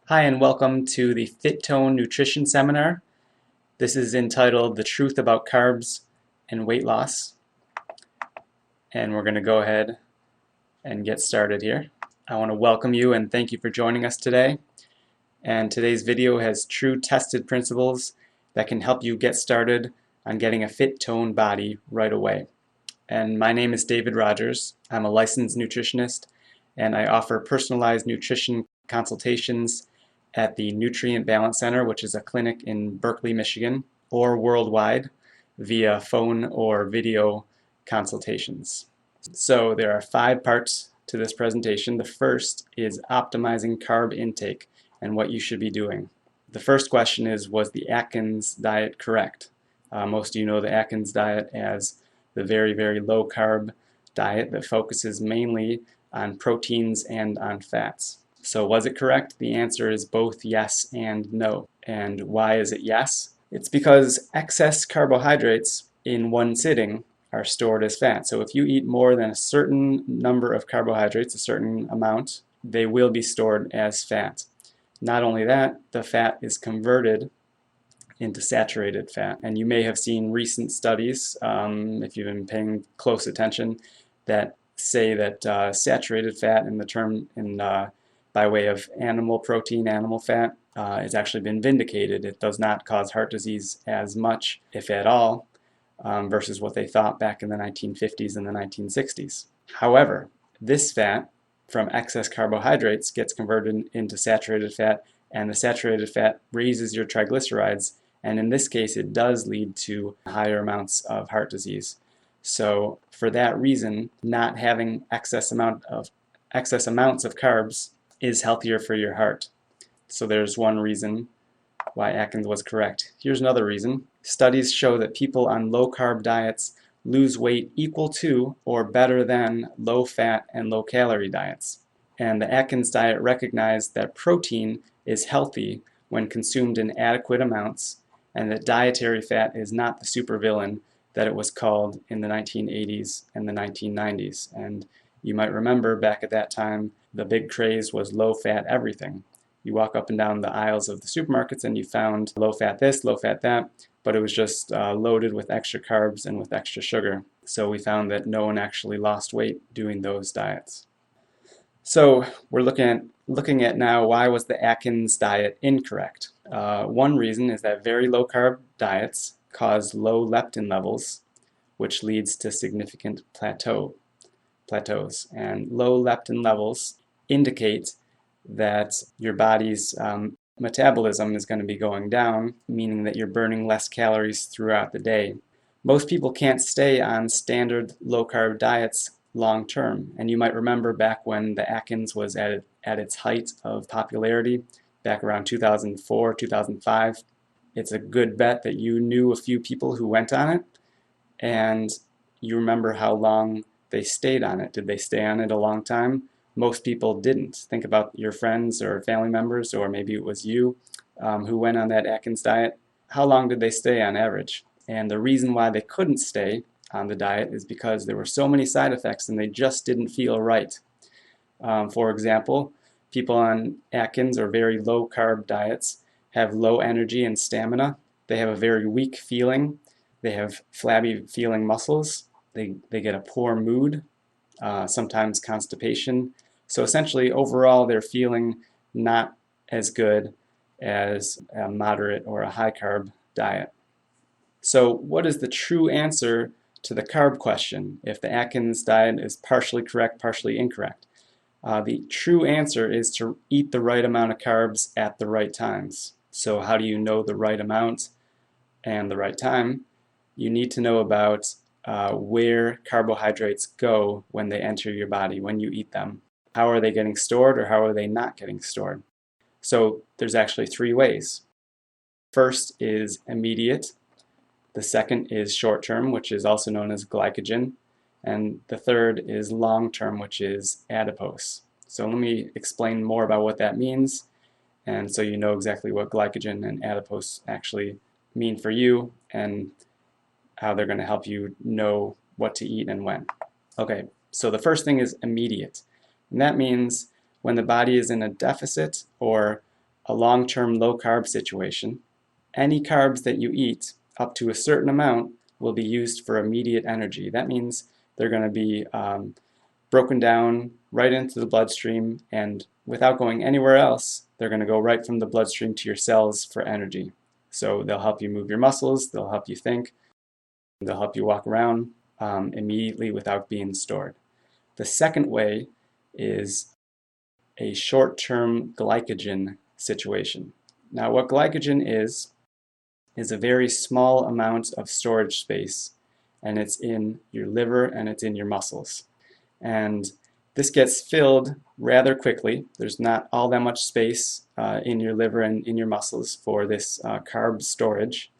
Hi, and welcome to the Fit Tone Nutrition Seminar. This is entitled The Truth About Carbs and Weight Loss. And we're going to go ahead and get started here. I want to welcome you and thank you for joining us today. And today's video has true tested principles that can help you get started on getting a fit toned body right away. And my name is David Rogers. I'm a licensed nutritionist and I offer personalized nutrition consultations at the Nutrient Balance Center, which is a clinic in Berkeley, Michigan, or worldwide via phone or video consultations. So there are 5 parts to this presentation. The first is optimizing carb intake and what you should be doing. The first question is, was the Atkins diet correct? Most of you know the Atkins diet as the very, very low carb diet that focuses mainly on proteins and on fats. So was it correct? The answer is both yes and no. And why is it yes? It's because excess carbohydrates in one sitting are stored as fat. So if you eat more than a certain number of carbohydrates, a certain amount, they will be stored as fat. Not only that, the fat is converted into saturated fat. And you may have seen recent studies, if you've been paying close attention, that say that saturated fat in the term by way of animal protein, animal fat, has actually been vindicated. It does not cause heart disease as much, if at all, versus what they thought back in the 1950s and the 1960s. However, this fat from excess carbohydrates gets converted into saturated fat, and the saturated fat raises your triglycerides, and in this case it does lead to higher amounts of heart disease. So for that reason, not having excess amounts of carbs is healthier for your heart. So there's one reason why Atkins was correct. Here's another reason. Studies show that people on low-carb diets lose weight equal to or better than low-fat and low-calorie diets. And the Atkins diet recognized that protein is healthy when consumed in adequate amounts, and that dietary fat is not the supervillain that it was called in the 1980s and the 1990s. And you might remember back at that time, the big craze was low-fat everything. You walk up and down the aisles of the supermarkets and you found low-fat this, low-fat that, but it was just loaded with extra carbs and with extra sugar. So we found that no one actually lost weight doing those diets. So we're looking at now, why was the Atkins diet incorrect? One reason is that very low-carb diets cause low leptin levels, which leads to significant plateaus. And low leptin levels indicate that your body's metabolism is going to be going down, meaning that you're burning less calories throughout the day. Most people can't stay on standard low-carb diets long term, and you might remember back when the Atkins was at its height of popularity, back around 2004, 2005. It's a good bet that you knew a few people who went on it, and you remember how long they stayed on it. Did they stay on it a long time? Most people didn't. Think about your friends or family members, or maybe it was you who went on that Atkins diet. How long did they stay on average? And the reason why they couldn't stay on the diet is because there were so many side effects and they just didn't feel right. For example, people on Atkins or very low carb diets have low energy and stamina. They have a very weak feeling. They have flabby feeling muscles. They get a poor mood, sometimes constipation. So essentially, overall, they're feeling not as good as a moderate or a high carb diet. So what is the true answer to the carb question if the Atkins diet is partially correct, partially incorrect? The true answer is to eat the right amount of carbs at the right times. So how do you know the right amount and the right time? You need to know about where carbohydrates go when they enter your body, when you eat them. How are they getting stored or how are they not getting stored? So there's actually 3 ways. First is immediate. The second is short-term, which is also known as glycogen. And the third is long-term, which is adipose. So let me explain more about what that means, and so you know exactly what glycogen and adipose actually mean for you and how they're going to help you know what to eat and when. Okay, so the first thing is immediate. And that means when the body is in a deficit or a long-term low-carb situation, any carbs that you eat up to a certain amount will be used for immediate energy. That means they're going to be broken down right into the bloodstream, and without going anywhere else, they're going to go right from the bloodstream to your cells for energy. So they'll help you move your muscles, they'll help you think, they'll help you walk around immediately without being stored. The second way is a short-term glycogen situation. Now, what glycogen is a very small amount of storage space, and it's in your liver and it's in your muscles. And this gets filled rather quickly. There's not all that much space in your liver and in your muscles for this carb storage.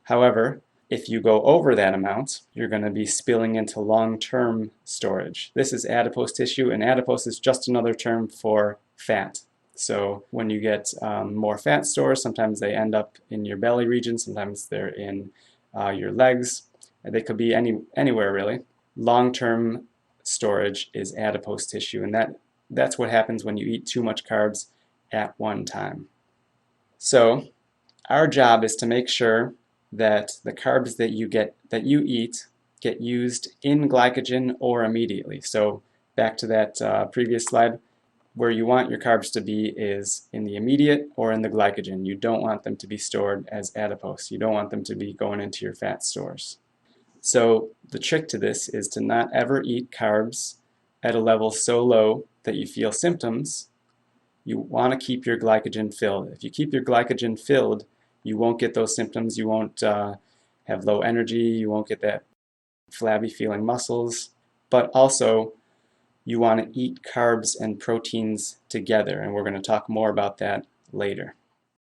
However, if you go over that amount, you're going to be spilling into long-term storage. This is adipose tissue, and adipose is just another term for fat. So when you get more fat stores, sometimes they end up in your belly region, sometimes they're in your legs. They could be anywhere really. Long-term storage is adipose tissue, and that's what happens when you eat too much carbs at one time. So our job is to make sure that the carbs that you eat get used in glycogen or immediately. So back to that previous slide, where you want your carbs to be is in the immediate or in the glycogen. You don't want them to be stored as adipose. You don't want them to be going into your fat stores. So the trick to this is to not ever eat carbs at a level so low that you feel symptoms. You want to keep your glycogen filled. If you keep your glycogen filled, you won't get those symptoms. You won't have low energy. You won't get that flabby feeling muscles. But also, you want to eat carbs and proteins together, and we're going to talk more about that later.